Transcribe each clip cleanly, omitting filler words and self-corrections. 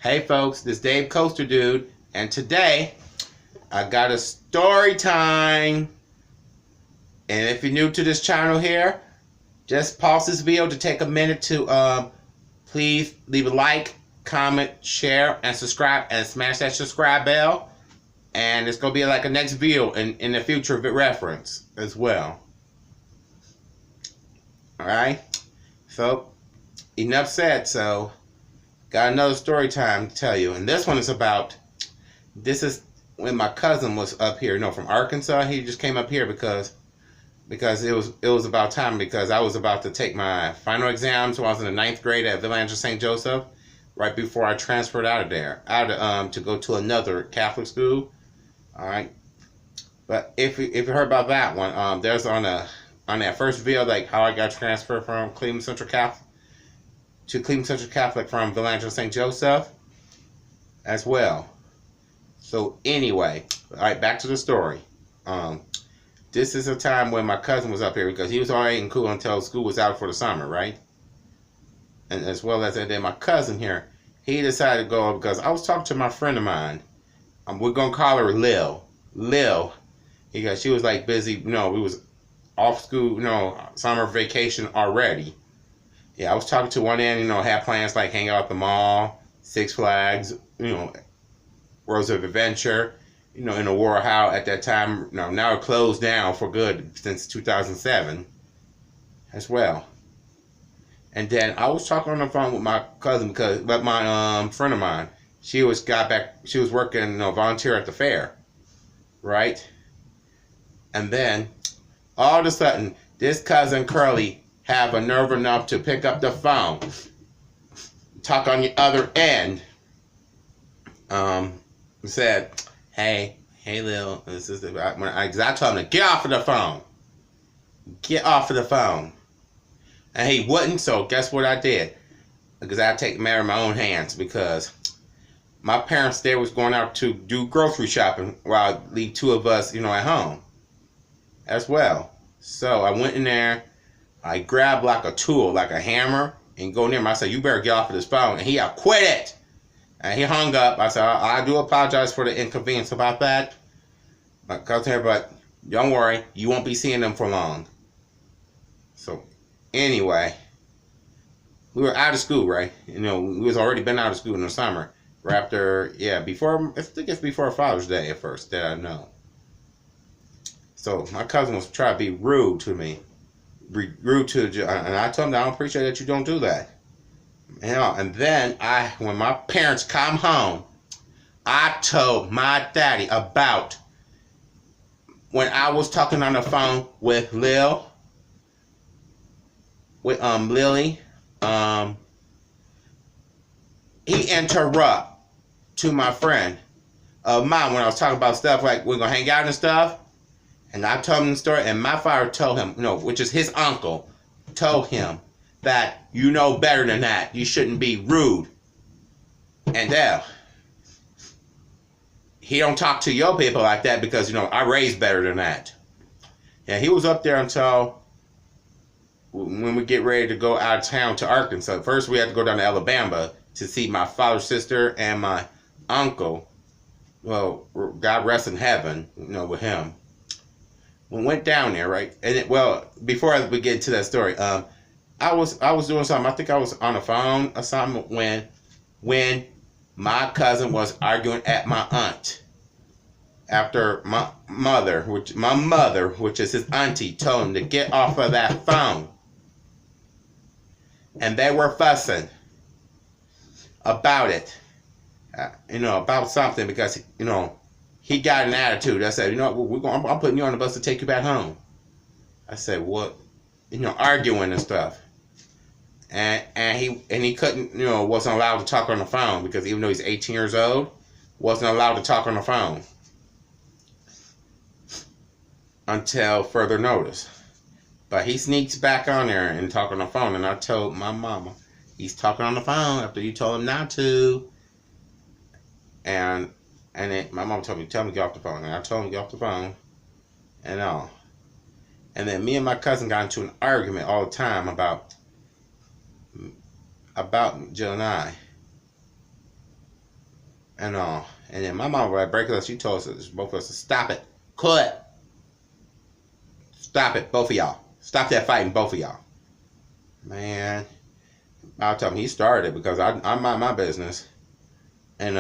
Hey folks, this is Dave Coaster Dude, and today I got a story time. And if you're new to this channel here, just pause this video to take a minute to please leave a like, comment, share, and subscribe, and smash that subscribe bell. And it's gonna be like a next video in the future reference as well. Alright? So enough said, so got another story time to tell you. And this one is about, this is when my cousin was up here, from Arkansas. He just came up here because it was about time, because I was about to take my final exams when I was in the 9th grade at Village St. Joseph, right before I transferred out of there, to go to another Catholic school. Alright. But if you heard about that one, there's on that first video, like how I got transferred from Cleveland Central Catholic to Cleveland Central Catholic from Village St. Joseph as well. So anyway, alright, back to the story. This is a time when my cousin was up here, because he was already in school until school was out for the summer, right? And as well as that, then my cousin here, he decided to go because I was talking to my friend of mine. We're gonna call her Lil. Because she was like busy, we was off school, summer vacation already. Yeah, I was talking to one end, had plans like hang out at the mall, Six Flags, Rose of Adventure, in the War How at that time, now it closed down for good since 2007 as well. And then I was talking on the phone with my cousin but my friend of mine, she was working, volunteer at the fair, right? And then all of a sudden, this cousin Curly have a nerve enough to pick up the phone, talk on the other end, said, hey Lil, this is when I told him to get off of the phone. Get off of the phone. And he wouldn't, so guess what I did? Because I take the matter in my own hands, because my parents, they was going out to do grocery shopping while I leave two of us, at home as well. So I went in there, I grabbed like a tool, like a hammer, and go near him. I said, you better get off of this phone. And he quit it. And he hung up. I said, I do apologize for the inconvenience about that, but don't worry, you won't be seeing them for long. So anyway, we were out of school, right? We was already been out of school in the summer. Right after, I think it's before Father's Day at first, that I know. So my cousin was trying to be rude to me. And I told him, I don't appreciate that you don't do that. And then when my parents come home, I told my daddy about when I was talking on the phone with Lily, he interrupted to my friend of mine when I was talking about stuff like we're gonna hang out and stuff. And I told him the story, and my father told him, which is his uncle, told him that you know better than that. You shouldn't be rude. And he don't talk to your people like that because, I raised better than that. And he was up there until when we get ready to go out of town to Arkansas. First, we had to go down to Alabama to see my father's sister and my uncle. Well, God rest in heaven, with him. We went down there, right? And before we get into that story, I was doing something. I think I was on the phone or something when my cousin was arguing at my aunt after my mother, which is his auntie, told him to get off of that phone. And they were fussing about it, about something, because he got an attitude. I said, I'm putting you on the bus to take you back home. I said, what? Arguing and stuff. And he couldn't, wasn't allowed to talk on the phone, because even though he's 18 years old, wasn't allowed to talk on the phone until further notice. But he sneaks back on there and talk on the phone, and I told my mama, he's talking on the phone after you told him not to. And then my mom told me, tell him to get off the phone. And I told him to get off the phone and all. And then me and my cousin got into an argument all the time about Jill and I. and all. And then my mom would break us. She told us, both of us, to stop it. Quit. Stop it, both of y'all. Stop that fighting, both of y'all. Man, I'll tell him he started it because I mind my business. And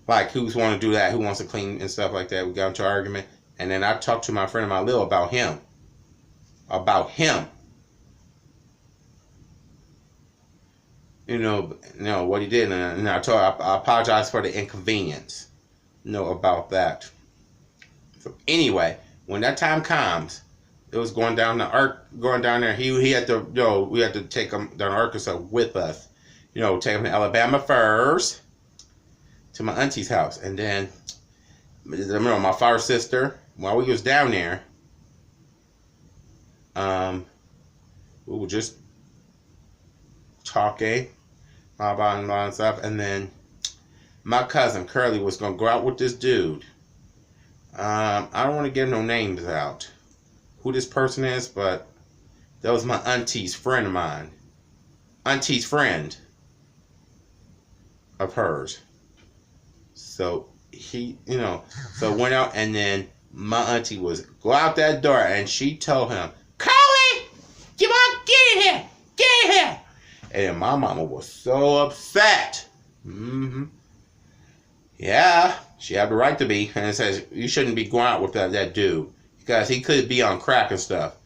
like who's want to do that, who wants to clean and stuff like that. We got into an argument. And then I talked to my friend of my Lil about him. You know what he did, and I apologize for the inconvenience. About that. So anyway, when that time comes, it was going down there. He had to, we had to take him down to Arkansas with us. Take him to Alabama first, to my auntie's house, and then my father's sister. While we was down there, we were just talking about stuff, and then my cousin Curly was gonna go out with this dude. I don't want to give no names out, who this person is, but that was my auntie's friend of mine. Auntie's friend of hers. So he, so went out, and then my auntie was go out that door, and she told him, "Curly, come on, get in here, get in here." And then my mama was so upset. Yeah, she had the right to be, and it says you shouldn't be going out with that dude because he could be on crack and stuff.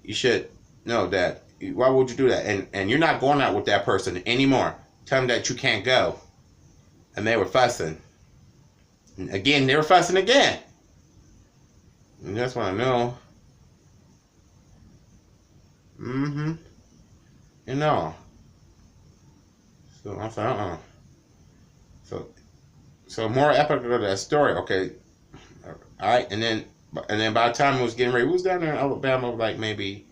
You should know that. Why would you do that? And you're not going out with that person anymore. Tell them that you can't go. And they were fussing. And again, they were fussing again. And that's what I know. So I thought, So more epic of that story. Okay. All right. And then by the time it was getting ready, we was down there in Alabama like maybe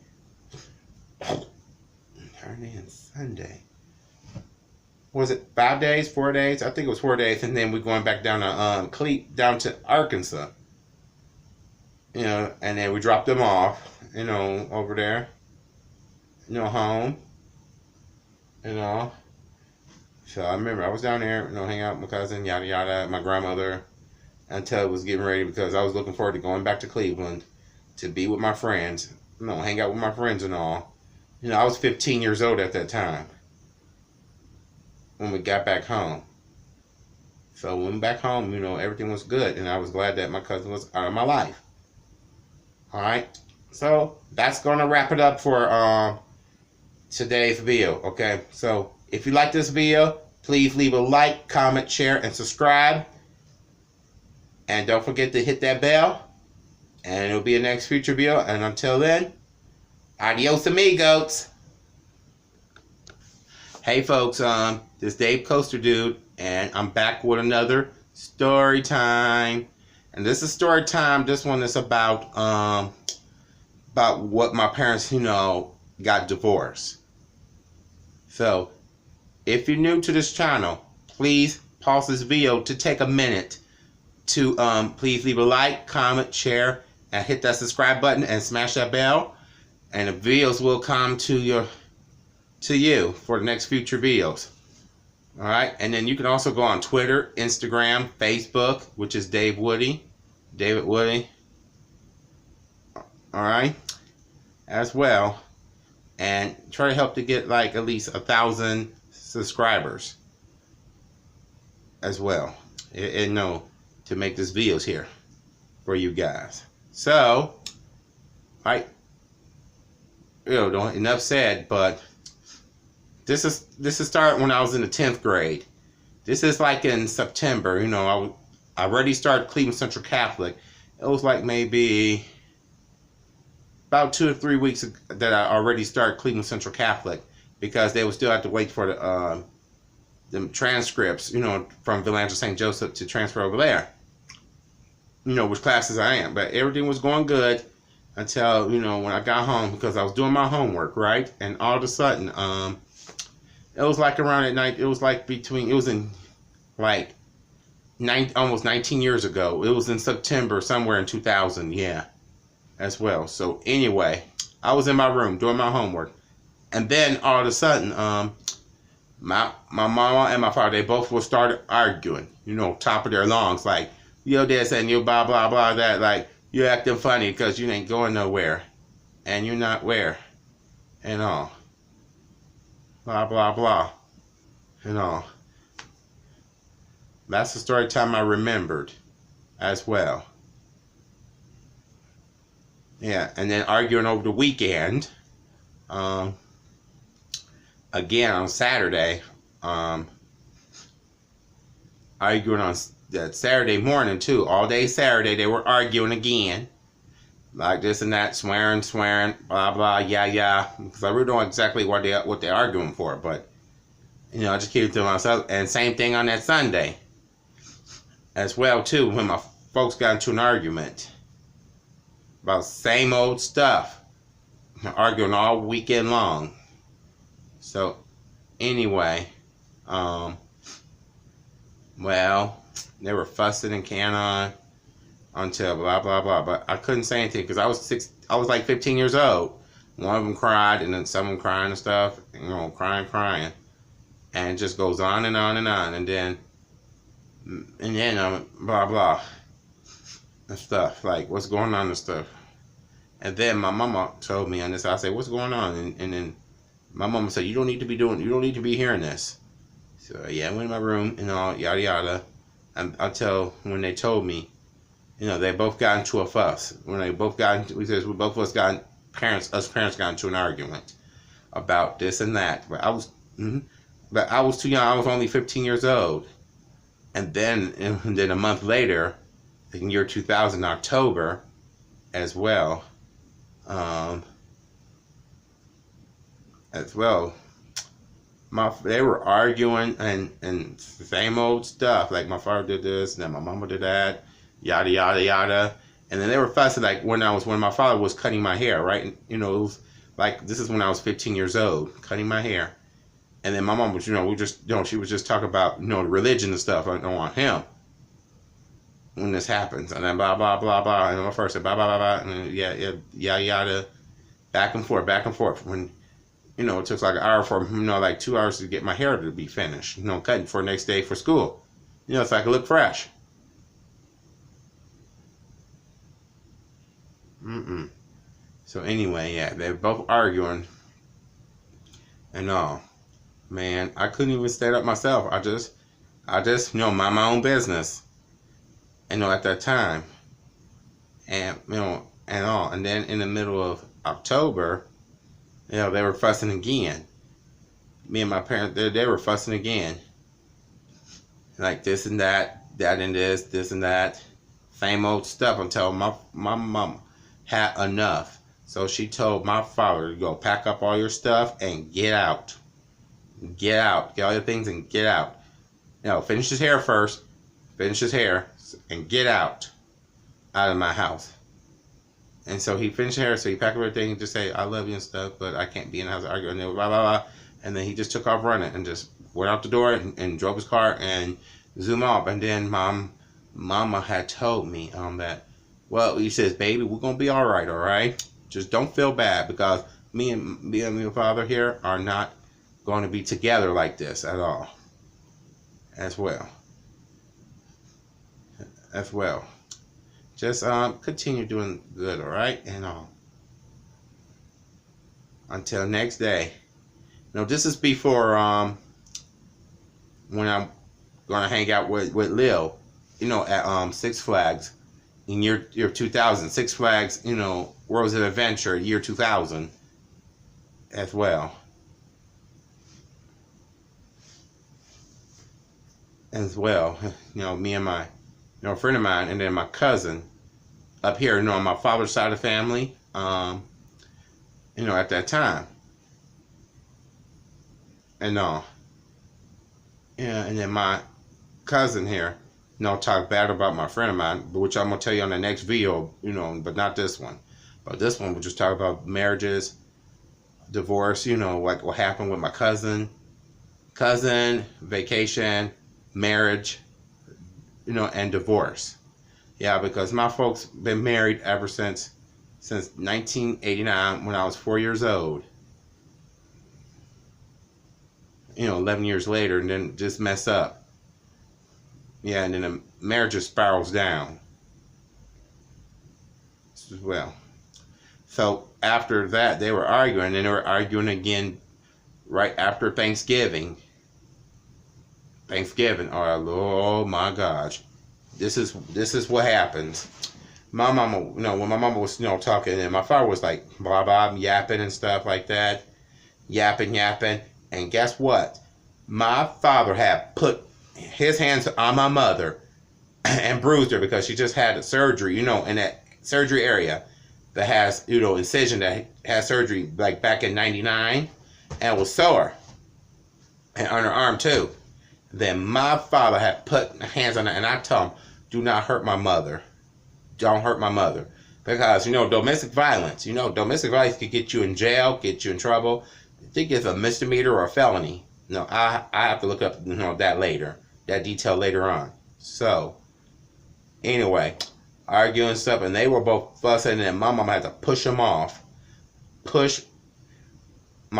Saturday and Sunday. Was it 5 days, 4 days? I think it was 4 days. And then we're going back down to Arkansas. And then we dropped them off, over there, home, So I remember I was down there, hanging out with my cousin, yada yada, my grandmother, until it was getting ready because I was looking forward to going back to Cleveland to be with my friends, hang out with my friends and all. I was 15 years old at that time when we got back home. So when we went back home, everything was good, and I was glad that my cousin was out of my life. All right, so that's gonna wrap it up for today's video. Okay, so if you like this video, please leave a like, comment, share, and subscribe. And don't forget to hit that bell. And it'll be a next future video. And until then, adios amigos. Hey folks, this is Dave Coaster Dude, and I'm back with another story time. And this is story time. This one is about what my parents, got divorced. So, if you're new to this channel, please pause this video to take a minute to please leave a like, comment, share, and hit that subscribe button and smash that bell, and the videos will come to you for the next future videos. All right, and then you can also go on Twitter, Instagram, Facebook, which is David Woody. All right, as well, and try to help to get like at least 1,000 subscribers as well, and to make this videos here for you guys. So, right, don't enough said, but this is started when I was in the 10th grade. This is like in September. I already started Cleveland Central Catholic. It was like maybe about 2 or 3 weeks that I already started Cleveland Central Catholic, because they would still have to wait for the transcripts, from Village St. Joseph to transfer over there. Which classes I am. But everything was going good until, when I got home, because I was doing my homework, right? And all of a sudden, it was like around at night, it was in like almost 19 years ago. It was in September, somewhere in 2000, yeah, as well. So anyway, I was in my room doing my homework. And then all of a sudden, my mama and my father, they both will start arguing, top of their lungs, like, yo this and you blah blah blah that, like, you acting funny because you ain't going nowhere and you're not where and all blah blah blah and all. That's the story time I remembered as well. Yeah, and then arguing over the weekend. Again on Saturday. Arguing on that Saturday morning too. All day Saturday they were arguing again. Like this and that, swearing, blah blah, yeah. Because I really don't know exactly what they're arguing for, but I just keep it to myself. And same thing on that Sunday as well too, when my folks got into an argument about same old stuff, arguing all weekend long. So anyway, well, they were fussing and carrying on until blah blah blah. But I couldn't say anything because I was like 15 years old. One of them cried, and then some of them crying and stuff, crying, and it just goes on and on and on, and then blah blah and stuff, like what's going on and stuff. And then my mama told me on this. I said, what's going on? And then my mama said, you don't need to be hearing this. So yeah, I went in my room and all yada yada. And until when they told me, they both got into a fuss. When they both got into, us parents got into an argument about this and that. But I was too young. I was only 15 years old. And then a month later, in year 2000, October, as well, they were arguing and same old stuff. Like my father did this, and then my mama did that, yada yada yada. And then they were fussing like when my father was cutting my hair, right? And, it was like this is when I was 15 years old, cutting my hair. And then my mom was, she was just talking about, religion and stuff. I don't want him when this happens, and then blah blah blah blah. And my first said blah blah blah blah, and yada yada, back and forth. When it took like an hour for like 2 hours to get my hair to be finished, cutting for next day for school, so I could look fresh. So anyway, yeah, they're both arguing and all. Man, I couldn't even stand up myself. I just mind my own business. At that time, and and all. And then in the middle of October, they were fussing again. Me and my parents, they were fussing again. Like this and that and this and that, same old stuff until my mom had enough. So she told my father to go pack up all your stuff and get out. Get out. Get all your things and get out. Finish his hair first. Finish his hair and get out of my house. And so he finished hair, so he packed everything and just say, I love you and stuff, but I can't be in the house arguing, and blah, blah, blah. And then he just took off running and just went out the door and drove his car and zoomed off. And then mama had told me that, well, he says, baby, we're going to be all right? Just don't feel bad because me and your father here are not going to be together like this at all. As well. Just continue doing good, all right? And until next day. This is before when I'm gonna hang out with Lil, at Six Flags in year 2000. Six Flags, Worlds of Adventure, year 2000, as well. Me and my a friend of mine, and then my cousin up here, on my father's side of the family, at that time. And and then my cousin here, talk bad about my friend of mine, which I'm gonna tell you on the next video, but not this one. But this one we'll just talk about marriages, divorce, like what happened with my cousin, vacation, marriage, and divorce. Yeah, because my folks been married ever since 1989 when I was 4 years old. 11 years later, and then just mess up. Yeah, and then the marriage just spirals down as well. So after that, they were arguing, and they were arguing again right after Thanksgiving. Oh my gosh, this is what happens. My mama, when my mama was, talking, and my father was like, blah, blah, yapping and stuff like that. Yapping. And guess what? My father had put his hands on my mother and bruised her because she just had a surgery, in that surgery area that has, incision that has surgery like back in 99 and was sore. And on her arm too. Then my father had put hands on her, and I told him, do not hurt my mother. Don't hurt my mother. Because, domestic violence could get you in jail, get you in trouble. I think it's a misdemeanor or a felony. No, I have to look up, that later. That detail later on. So, anyway, arguing stuff, and they were both fussing, and my mom had to push my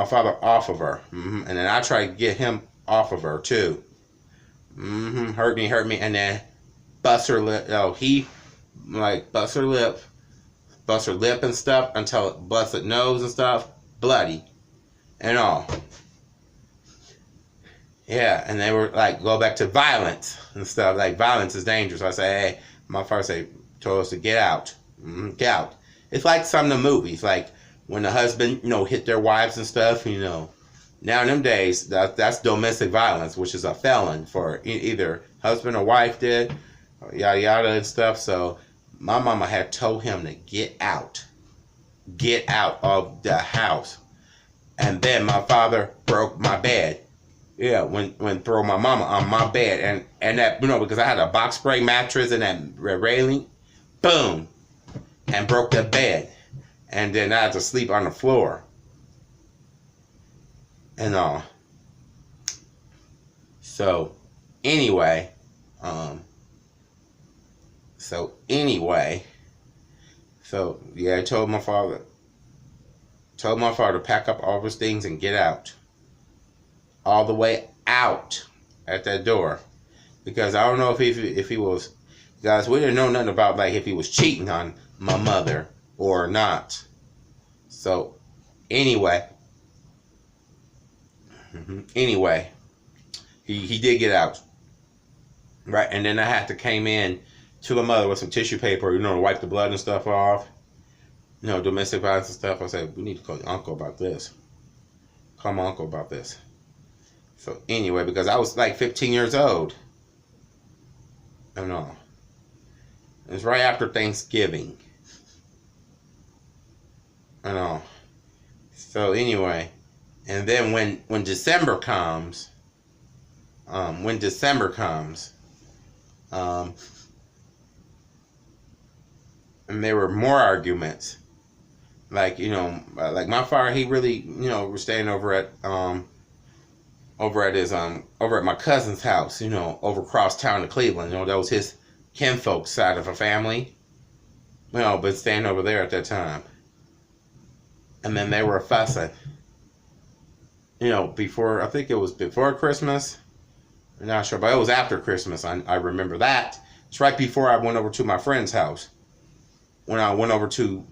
father off of her. And then I tried to get him off of her, too. Hurt me, and then bust her lip. He bust her lip and stuff until it busted nose and stuff, bloody and all. Yeah, and they were like, go back to violence and stuff. Like, violence is dangerous. I say, hey, my father told us to get out. Get out. It's like some of the movies, like when the husband, hit their wives and stuff, Now in them days, that's domestic violence, which is a felon for either husband or wife did, or yada yada and stuff. So my mama had told him to get out of the house. And then my father broke my bed. Yeah, when throw my mama on my bed, and that, because I had a box spring mattress and that railing, boom, and broke the bed, and then I had to sleep on the floor and all. So anyway, yeah, I told my father to pack up all of his things and get out. All the way out at that door. Because I don't know if he was, guys, we didn't know nothing about like if he was cheating on my mother or not. So anyway, he did get out. Right, and then I had to came in to my mother with some tissue paper, to wipe the blood and stuff off. Domestic violence and stuff. I said, we need to call your uncle about this. Call my uncle about this. So anyway, because I was like 15 years old. I don't know. It was right after Thanksgiving. I know. So anyway, and then when December comes, and there were more arguments. Like, like my father, he really, was staying over at my cousin's house, over across town to Cleveland. That was his kinfolk side of a family. But staying over there at that time. And then they were fussing. I think it was before Christmas. I'm not sure, but it was after Christmas. I remember that. It's right before I went over to my friend's house. When I went over to,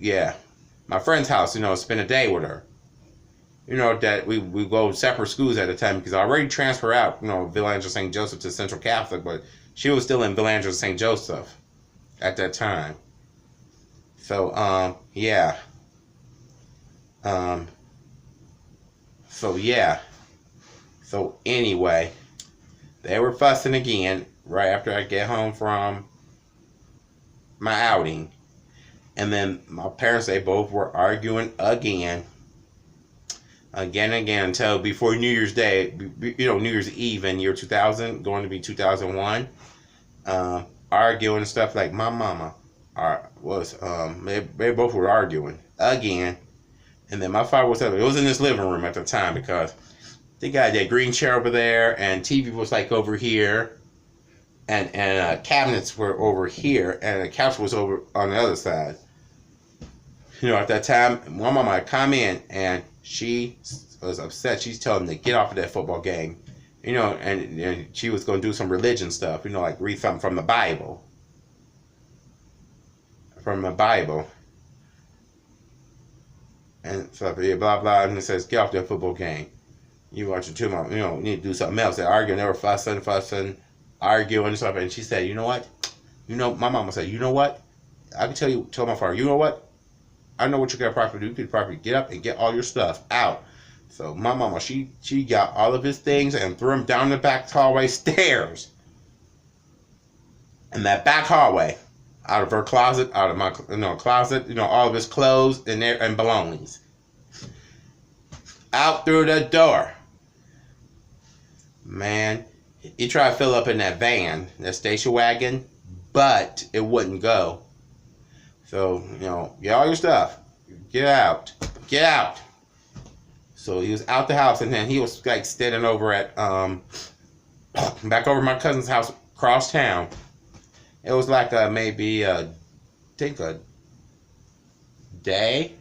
my friend's house, spend a day with her. That we go separate schools at a time because I already transferred out, Villangela St. Joseph to Central Catholic, but she was still in Villangela St. Joseph at that time. So, So anyway, they were fussing again right after I get home from my outing. And then my parents, they both were arguing again until before New Year's Day, New Year's Eve in year 2000, going to be 2001, arguing and stuff. Like my mama they both were arguing again. And then my father was, it was in this living room at the time because they got that green chair over there and TV was like over here and cabinets were over here and the couch was over on the other side. At that time, my mama had come in and she was upset. She's telling him to get off of that football game. And she was going to do some religion stuff, like read something from the Bible. From the Bible. And stuff, yeah, blah, blah. And it says, get off that football game. You watch it too much. You need to do something else. They're arguing. They were fussing, arguing and stuff. And she said, you know what? My mama said, you know what? I can tell my father, you know what? I know what you got to properly do. You could probably get up and get all your stuff out. So my mama, she got all of his things and threw them down the back hallway stairs. In that back hallway, out of her closet, out of my closet, all of his clothes and belongings. Out through the door. Man, he tried to fill up in that van, that station wagon, but it wouldn't go. So, get all your stuff. Get out. Get out. So he was out the house, and then he was like standing over at back over my cousin's house across town. It was like maybe I think a day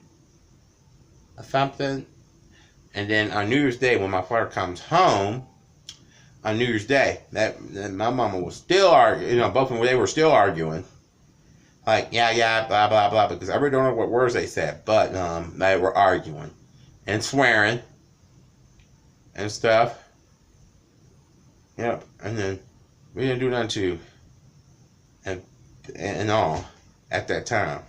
or something. And then on New Year's Day, when my father comes home on New Year's Day, that my mama was still arguing. Both of them, they were still arguing. Like, yeah, blah, blah, blah, because I really don't know what words they said, but they were arguing and swearing and stuff. Yep, and then we didn't do nothing to and all at that time.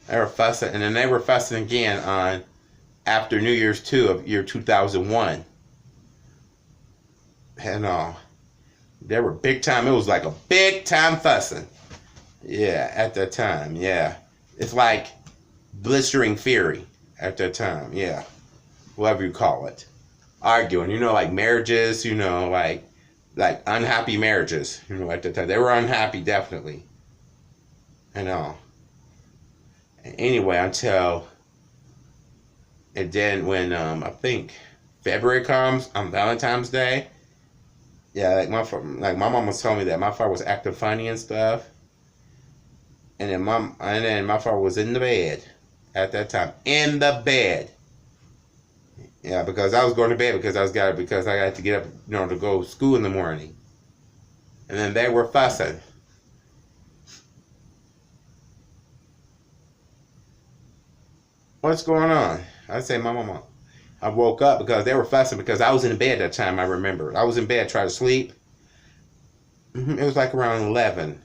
They were fussing, and then they were fussing again on after New Year's 2 of year 2001. And all. They were big time. It was like a big time fussing. Yeah, at that time, yeah. It's like blistering fury at that time, yeah. Whatever you call it. Arguing, like marriages, like unhappy marriages, at that time. They were unhappy, definitely. And all. Anyway, until, and then when, I think February comes, on Valentine's Day, yeah, like my mom was telling me that my father was acting funny and stuff. And then my father was in the bed at that time. In the bed. Yeah, because I was going to bed because I had to get up, to go to school in the morning. And then they were fussing. What's going on? I say, my mama. I woke up because they were fussing because I was in bed at that time, I remember. I was in bed trying to sleep. It was like around 11.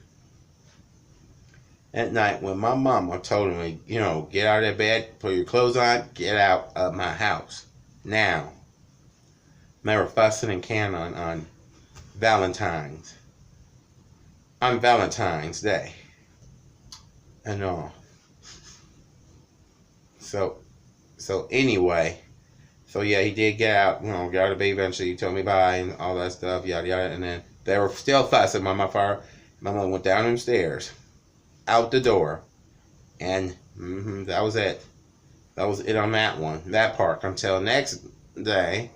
At night when my mama told me, get out of that bed, put your clothes on, get out of my house. Now. And they were fussing and canning on Valentine's. On Valentine's Day. And all. So anyway. So yeah, he did get out, get out of the bed eventually. He told me bye and all that stuff, yada yada. And then they were still fussing. My mama went down them stairs. Out the door, and that was it. That was it on that one, that part. Until the next day,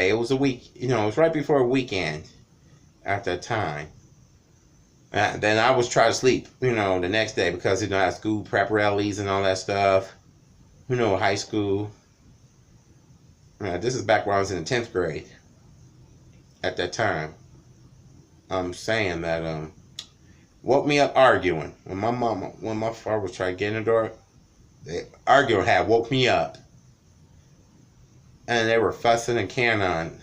it was a week. It was right before a weekend. At that time, then I was trying to sleep. The next day because I had school prep rallies and all that stuff. High school. This is back when I was in the 10th grade. At that time, I'm saying that woke me up arguing. When my father was trying to get in the door, the arguing had woke me up. And they were fussing and canning on.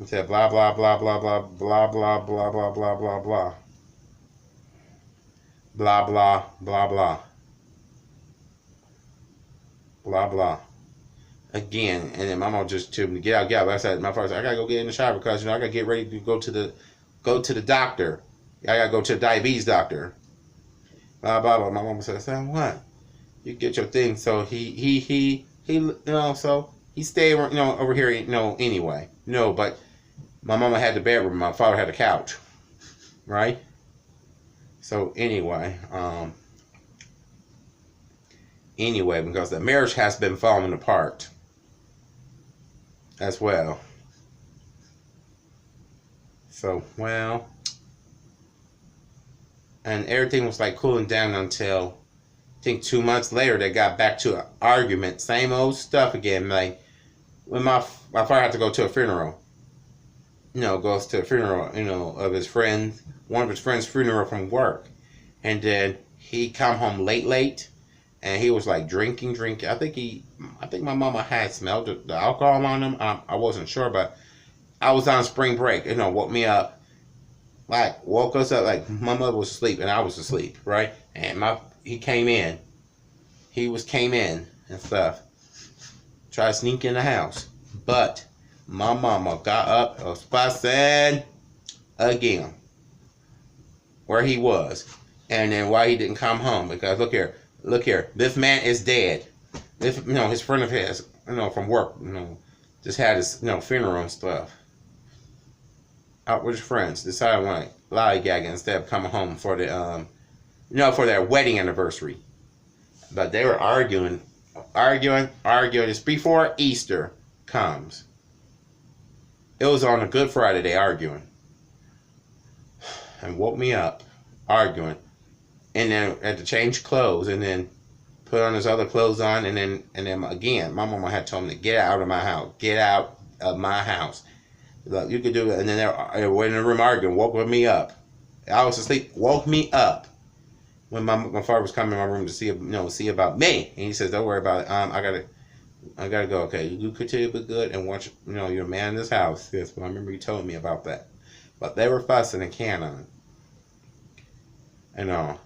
And said blah, blah, blah, blah, blah, blah, blah, blah, blah, blah, blah, blah. Blah, blah, blah, blah. Blah, blah. Again, and then my mom just told me to get out, get out. I said, my father said, I gotta go get in the shower because, I gotta get ready to go to the doctor. I gotta go to the diabetes doctor. Blah blah blah. My mama said, "Son, what? You get your thing." So he so he stayed, over here, anyway. But my mama had the bedroom. My father had the couch, right? So anyway, because the marriage has been falling apart as well. So and everything was like cooling down until think 2 months later they got back to an argument, same old stuff again. Like when my father had to go to a funeral, goes to a funeral, of his friend, one of his friends' funeral from work, and then he come home late, and he was like drinking. I think my mama had smelled the alcohol on him. I wasn't sure, but I was on spring break. Woke me up, like woke us up. Like my mother was asleep and I was asleep, right? And he came in. Came in and stuff. Tried to sneak in the house, but my mama got up, was fussing again where he was, and then why he didn't come home, because look here, this man is dead. This, his friend of his, from work, just had his, funeral and stuff. Out with his friends, decided to want to lollygag instead of coming home for the, for their wedding anniversary. But they were arguing. It's before Easter comes. It was on a Good Friday, they arguing. And woke me up, arguing. And then had to change clothes, and then put on his other clothes on, and then again, my mama had told him to get out of my house. Get out of my house. Look, you could do it. And then they were in the room arguing, woke me up. I was asleep, woke me up. When my father was coming in my room to see about me, and he says, "Don't worry about it. I gotta go. Okay, you continue to be good and watch. You're a man in this house." Yes, but I remember you told me about that. But they were fussing and cannon, and all.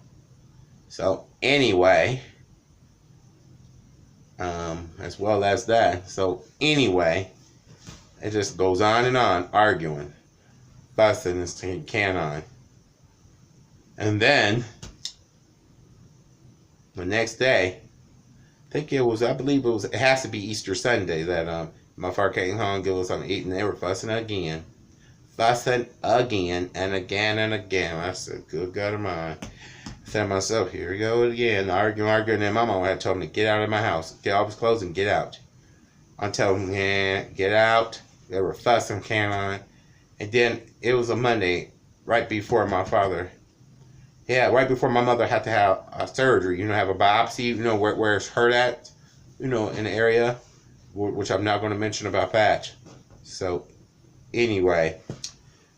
So anyway, as well as that. So anyway, it just goes on and on, arguing, fussing and cannon, and then. The next day, I believe it has to be Easter Sunday that my father came home, gave us something to eat, and they were fussing again and again and again. I said, "Good God of mine!" I said to myself, "Here we go again, arguing." And then my mom had told me to get out of my house, get off his clothes, and get out. I told them, "Yeah, get out." They were fussing, canine, and then it was a Monday, right before my father. Yeah, right before my mother had to have a surgery, have a biopsy, where it's hurt at, in the area, which I'm not going to mention about that. So, anyway,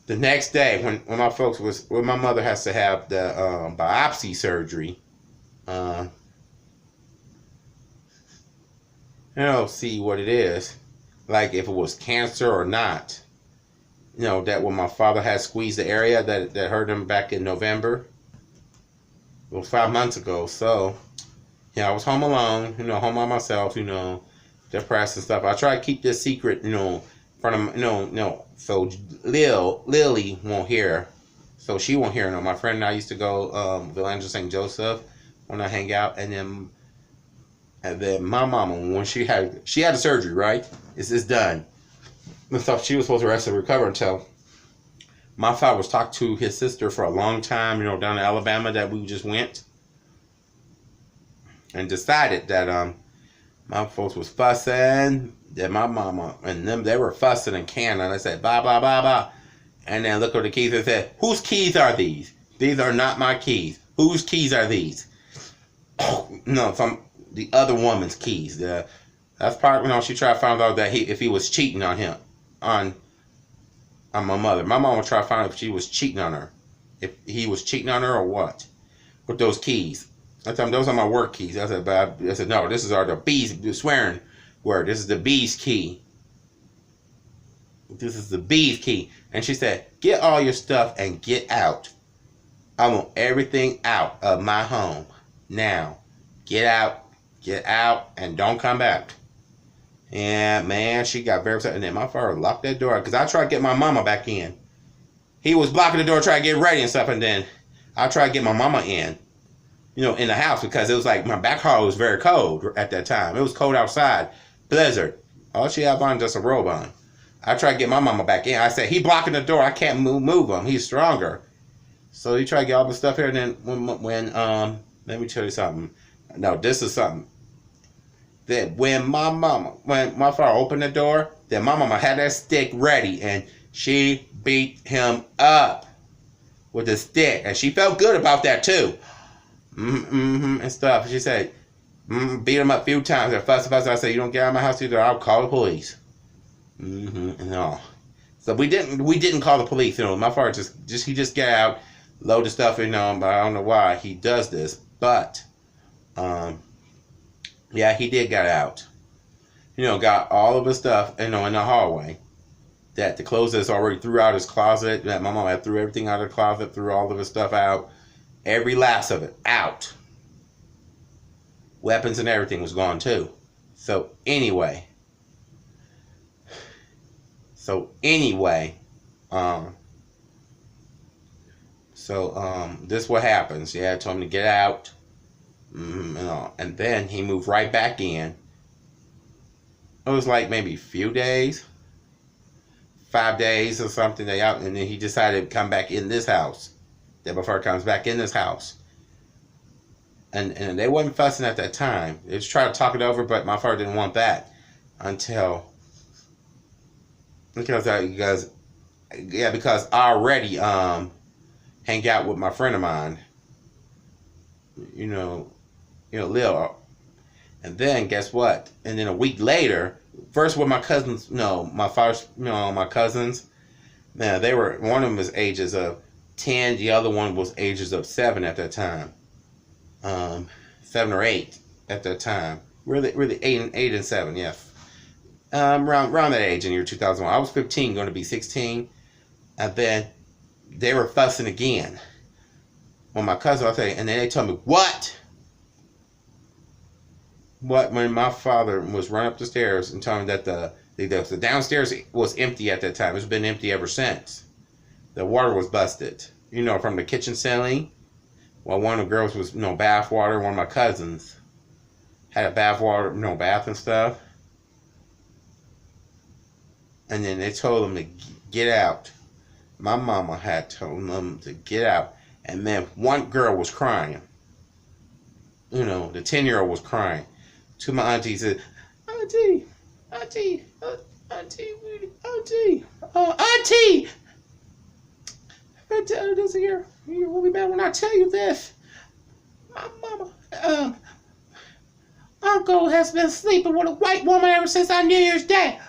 the next day, when my mother has to have the biopsy surgery, see what it is, like if it was cancer or not. That when my father had squeezed the area that hurt him back in November. It was 5 months ago, so I was home alone, home by myself, depressed and stuff. I try to keep this secret, from so Lily won't hear, so she won't hear. My friend and I used to go Village St. Joseph when I hang out, and then my mama, when she had the surgery, right? It's done. And so she was supposed to rest and recover until. My father was talking to his sister for a long time, down in Alabama that we just went. And decided that my folks was fussing, that my mama and them, they were fussing and canning. I said, blah, blah, blah, blah. And then look at the keys and said, "Whose keys are these? These are not my keys. Whose keys are these?" Oh, no, from the other woman's keys. That's part, she tried to find out that if he was cheating on him, on my mother. My mom would try to find out if she was cheating on her. If he was cheating on her or what. With those keys. I told him, "Those are my work keys." I said, "No, this is the B's, the swearing word. This is the B's key. This is the B's key." And she said, "Get all your stuff and get out. I want everything out of my home. Now. Get out, and don't come back." And man, she got very upset. And then my father locked that door, because I tried to get my mama back in. He was blocking the door, trying to get ready and stuff. And then I tried to get my mama in, in the house, because it was like my back hall was very cold at that time. It was cold outside, blizzard. All she had on just a robe on. I tried to get my mama back in. I said, "He blocking the door. I can't move him. He's stronger." So he tried to get all the stuff here. And then when let me tell you something. No, this is something. That when my father opened the door, then my mama had that stick ready, and she beat him up with the stick, and she felt good about that too. and stuff. She said, beat him up a few times. They're fussing. I said, you don't get out of my house either, I'll call the police. And all. So we didn't call the police. My father he just got out, load the stuff in. But I don't know why he does this. But yeah, he did get out. Got all of his stuff, in the hallway. That the clothes that's already threw out his closet. That my mom had threw everything out of the closet, threw all of his stuff out. Every last of it out. Weapons and everything was gone too. So anyway, this what happens. Yeah, I told him to get out. And then he moved right back in. It was like maybe a few days, 5 days or something. And then he decided to come back in this house. Then before he comes back in this house. And they wasn't fussing at that time. They was trying to talk it over, but my father didn't want that because I already hang out with my friend of mine. Lil. And then guess what? And then a week later, first with my cousins, my cousins, man, they were, one of them was ages of 10, the other one was ages of 7 at that time. 7 or 8 at that time. Really 8 and 7, yes. Around that age in year 2001. I was 15, going to be 16. And then they were fussing again. When my cousin, and then they told me, what? When my father was running up the stairs and telling me that the downstairs was empty at that time. It's been empty ever since. The water was busted. From the kitchen ceiling. Well, one of the girls was, bath water. One of my cousins had a bath water, bath and stuff. And then they told them to get out. My mama had told them to get out. And then one girl was crying. The 10-year-old was crying. To my auntie, said, Auntie, if I tell you this here, you will be mad when I tell you this. My mama, Uncle has been sleeping with a white woman ever since our New Year's Day.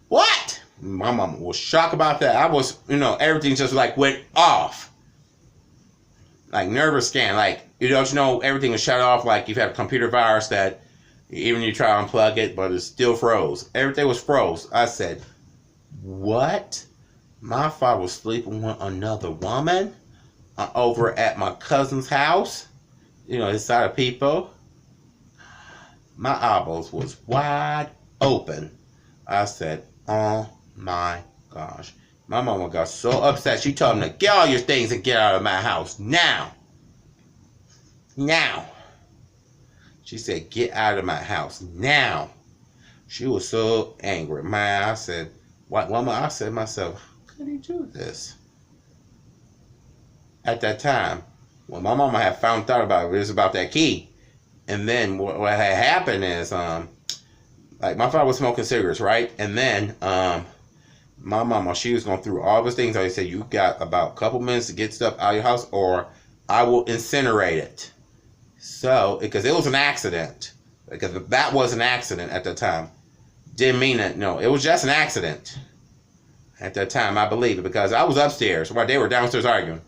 What? My mama was shocked about that. I was, everything just like went off. Like nervous scan, like, everything was shut off, like you've had a computer virus that even you try to unplug it, but it still froze. Everything was froze. I said, what? My father was sleeping with another woman over at my cousin's house, his side of people. My eyeballs was wide open. I said, oh my gosh. My mama got so upset. She told him to get all your things and get out of my house now. Now. She said, get out of my house now. She was so angry. Man, I said, what, mama? I said to myself, how could he do this? At that time, when my mama had found out about it was about that key. And then what had happened is, like my father was smoking cigarettes, right? And then, my mama, she was going through all those things. I said, you got about a couple minutes to get stuff out of your house or I will incinerate it. So, because it was an accident. Because that was an accident at the time. Didn't mean it. No, it was just an accident. At that time, I believe it. Because I was upstairs while they were downstairs arguing.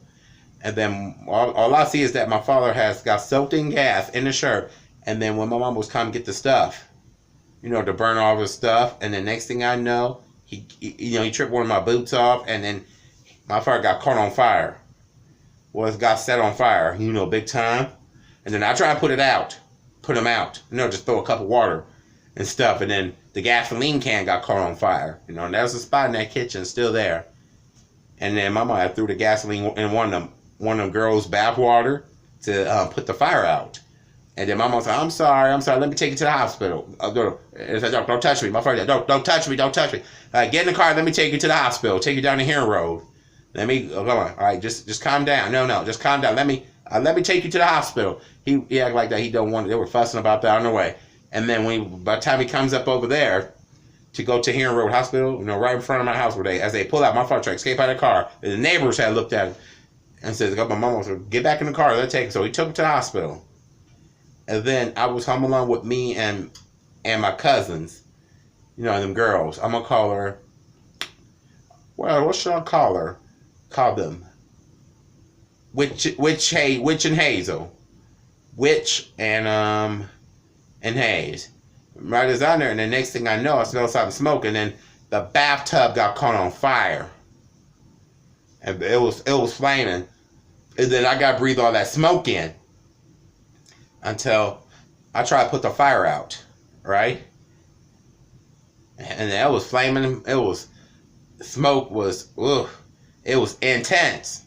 And then all I see is that my father has got soaked in gas in the shirt. And then when my mom was coming to get the stuff, to burn all his stuff. And the next thing I know, he tripped one of my boots off, and then my father got caught on fire. Well, it got set on fire, big time. And then I tried to put him out. Just throw a cup of water and stuff, and then the gasoline can got caught on fire. And there's a spot in that kitchen still there. And then my mom threw the gasoline in one of them girls' bath water to put the fire out. And then my mom said, I'm sorry, let me take you to the hospital. And said, don't touch me. My father said, don't touch me. Get in the car, let me take you to the hospital. Take you down the Heron Road. Come on. All right, just calm down. No, just calm down. Let me take you to the hospital. He acted like that. He don't want it. They were fussing about that on the way. And then by the time he comes up over there to go to Heron Road Hospital, right in front of my house, as they pull out, my father tried to escape out of the car. And the neighbors had looked at him. and says, "Go." My mama said, "Get back in the car. Let's take it." So he took him to the hospital. And then I was home alone with me and my cousins. Them girls. I'm gonna call her. Well, what should I call her? Call them Witch and Hazel. Witch and Hayes. Right as on there, and the next thing I know, I smelled something smoking, and then the bathtub got caught on fire. And it was flaming. And then I got to breathe all that smoke in until I tried to put the fire out, right? And it was flaming. Smoke was, it was intense.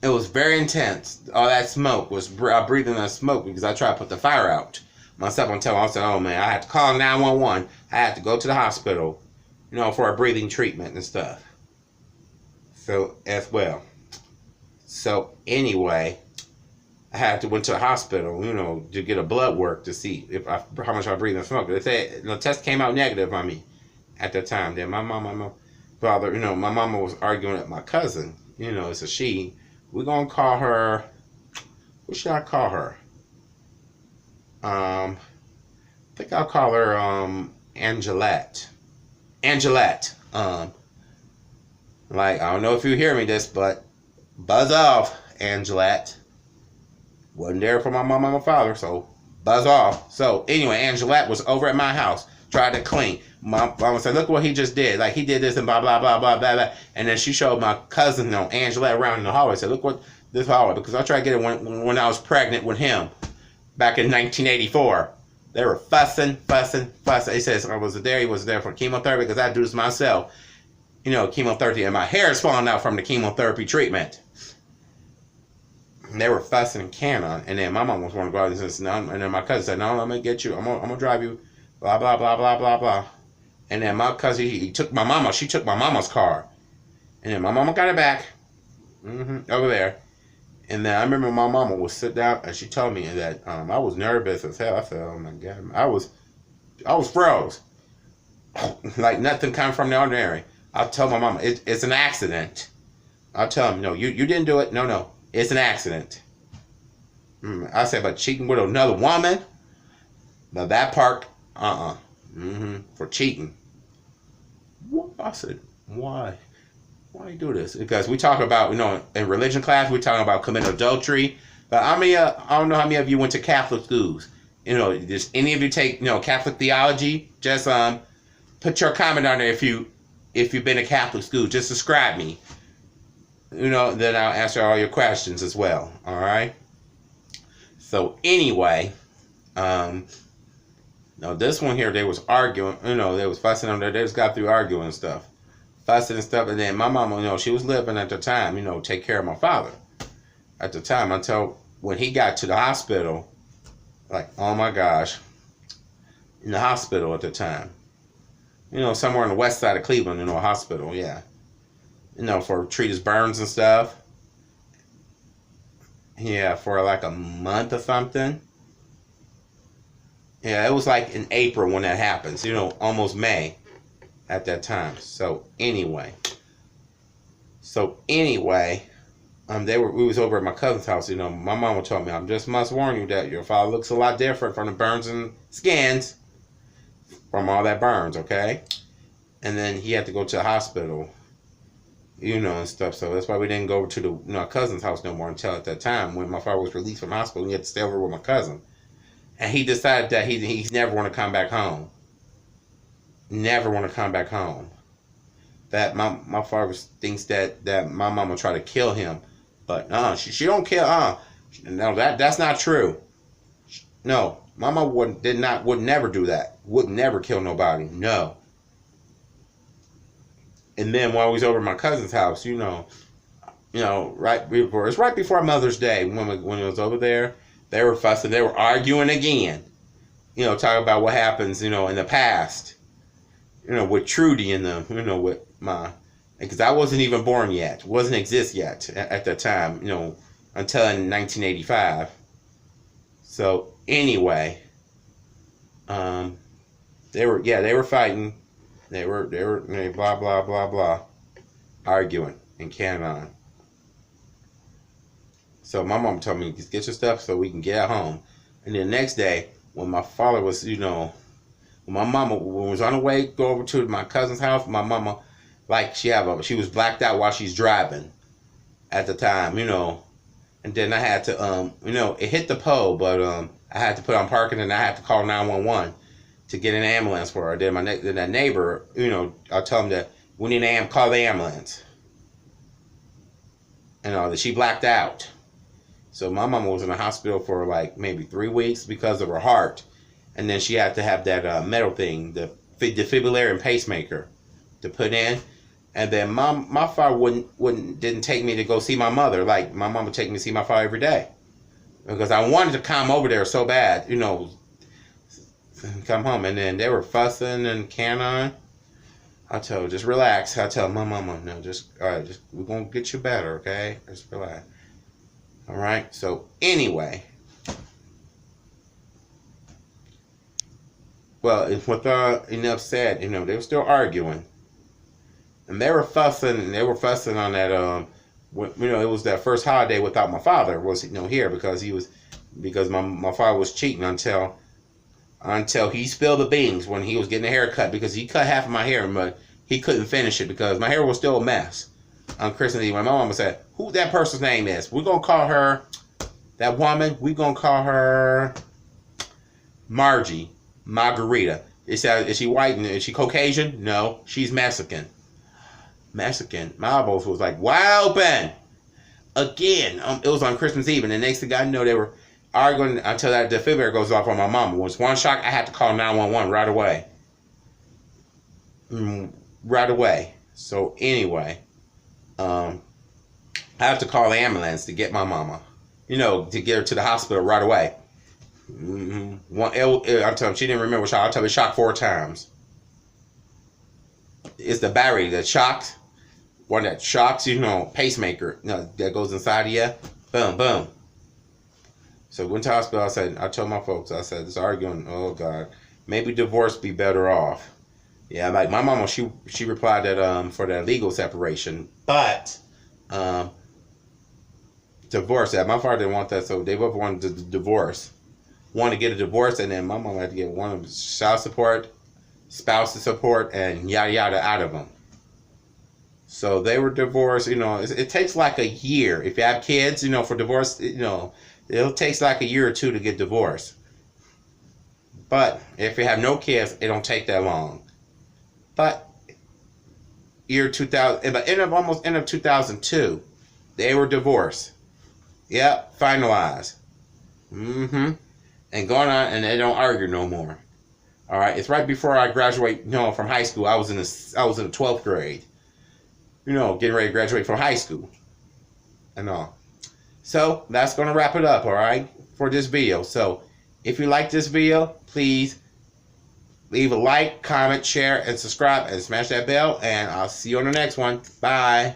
It was very intense. All that smoke was, breathing that smoke because I tried to put the fire out. Myself on telephone, I said, "Oh man, I had to call 911. I had to go to the hospital, for a breathing treatment and stuff." So, as well. So, anyway, I went to the hospital, to get a blood work to see how much I breathe in smoke. They said the test came out negative on me at the time. Then my father, my mama was arguing with my cousin. It's a she. We're going to call her, what should I call her? I think I'll call her Angelette. Angelette. I don't know if you hear me this, but buzz off, Angelette. Wasn't there for my mom and my father, so buzz off. So anyway, Angelette was over at my house, tried to clean. My mama said, "Look what he just did. Like, he did this and blah, blah, blah, blah, blah, blah." And then she showed my cousin, Angelette, around in the hallway. Said, "Look what this hallway," because I tried to get it when I was pregnant with him back in 1984. They were fussing. He says, "I was there. He was there for chemotherapy because I do this myself. Chemotherapy, and my hair is falling out from the chemotherapy treatment." And they were fussing and canning. And then my mom was wanting to go out and says, "No." And then my cousin said, "No, I'm gonna get you. I'm gonna drive you." Blah blah blah blah blah blah. And then my cousin, he took my mama. She took my mama's car. And then my mama got it back. Over there. And then I remember my mama would sit down and she told me that I was nervous as hell. I said, "Oh my God." I was froze. Like nothing come from the ordinary. I'll tell my mama, it's an accident. I'll tell him, "No, you didn't do it. No, it's an accident." I said, "But cheating with another woman?" But that part, for cheating. I said, "Why? Why you do this?" Because we talk about, in religion class, we talk about committing adultery. But I don't know how many of you went to Catholic schools. Does any of you take, Catholic theology? Just put your comment on there if you've been to Catholic school. Just describe me. Then I'll answer all your questions as well. All right. So anyway, this one here, they was arguing. They was fussing on there. They just got through arguing and stuff. Fussing and stuff. And then my mama, she was living at the time, take care of my father at the time until when he got to the hospital. Like, oh my gosh, in the hospital at the time. Somewhere on the west side of Cleveland, a hospital, yeah. For treat his burns and stuff. Yeah, for like a month or something. Yeah, it was like in April when that happens, almost May at that time. So anyway, we was over at my cousin's house. My mama told me, "I just must warn you that your father looks a lot different from the burns and scans from all that burns, okay?" And then he had to go to the hospital, and stuff. So that's why we didn't go over to the cousin's house no more until at that time when my father was released from the hospital. He had to stay over with my cousin. And he decided that he's never want to come back home. Never want to come back home. That my father thinks that my mama tried to kill him. But she don't kill. No, that's not true. No, mama would never do that. Would never kill nobody. No. And then while we was over at my cousin's house, right before Mother's Day when it was over there, they were fussing, they were arguing again. Talking about what happens, in the past. With Trudy and them, with because I wasn't even born yet, wasn't exist yet at that time, until in 1985. So anyway, they were fighting. They were blah blah blah blah, arguing. in Canada. So my mom told me, get your stuff so we can get at home. And then the next day, when my father was, when my mama was on the way, go over to my cousin's house, my mama, like she was blacked out while she's driving at the time, And then I had to, it hit the pole, but I had to put on parking and I had to call 911 to get an ambulance for her. Then that neighbor, I told him that we need call the ambulance. That she blacked out. So my mama was in the hospital for like maybe 3 weeks because of her heart. And then she had to have that metal thing, the defibrillator and pacemaker to put in. And then my father didn't take me to go see my mother. Like my mom would take me to see my father every day. Because I wanted to come over there so bad, come home. And then they were fussing and canine. I told her, just relax. I tell my mama, no, we're going to get you better, okay? Just relax. All right. So anyway, well, with enough said, they were still arguing, and they were fussing, on that. It was that first holiday without my father was here because my father was cheating until he spilled the beans when he was getting a haircut because he cut half of my hair, but he couldn't finish it because my hair was still a mess. On Christmas Eve, my mama said, who that person's name is? We're going to call her, that woman, we're going to call her Margarita. Is she white and is she Caucasian? No, she's Mexican. Mexican. My eyeballs was like wide open. Again, it was on Christmas Eve, and the next thing I know, they were arguing until that defibrillator goes off on my mama. It was one shock, I had to call 911 right away. Right away. So anyway, I have to call the ambulance to get my mama, to get her to the hospital right away. I'm telling you, she didn't remember shock. I'll tell you, shocked 4 times. It's the battery that shocks, one that shocks, pacemaker, that goes inside of you. Boom, boom. So went to the hospital. I told my folks, I said, this arguing, oh God, maybe divorce be better off. Yeah, like my mama, she replied that for that legal separation, but divorce. That my father didn't want that, so they both wanted to divorce. Wanted to get a divorce, and then my mom had to get one of child support, spousal support, and yada yada out of them. So they were divorced. It takes like a year if you have kids. For divorce, it takes like a year or 2 to get divorced. But if you have no kids, it don't take that long. But year 2000, but end of 2002, they were divorced. Yep, finalized. And going on, and they don't argue no more. All right, it's right before I graduate. From high school. I was in the 12th grade. Getting ready to graduate from high school, and all. So that's gonna wrap it up. All right, for this video. So if you like this video, please leave a like, comment, share, and subscribe, and smash that bell. And I'll see you on the next one. Bye.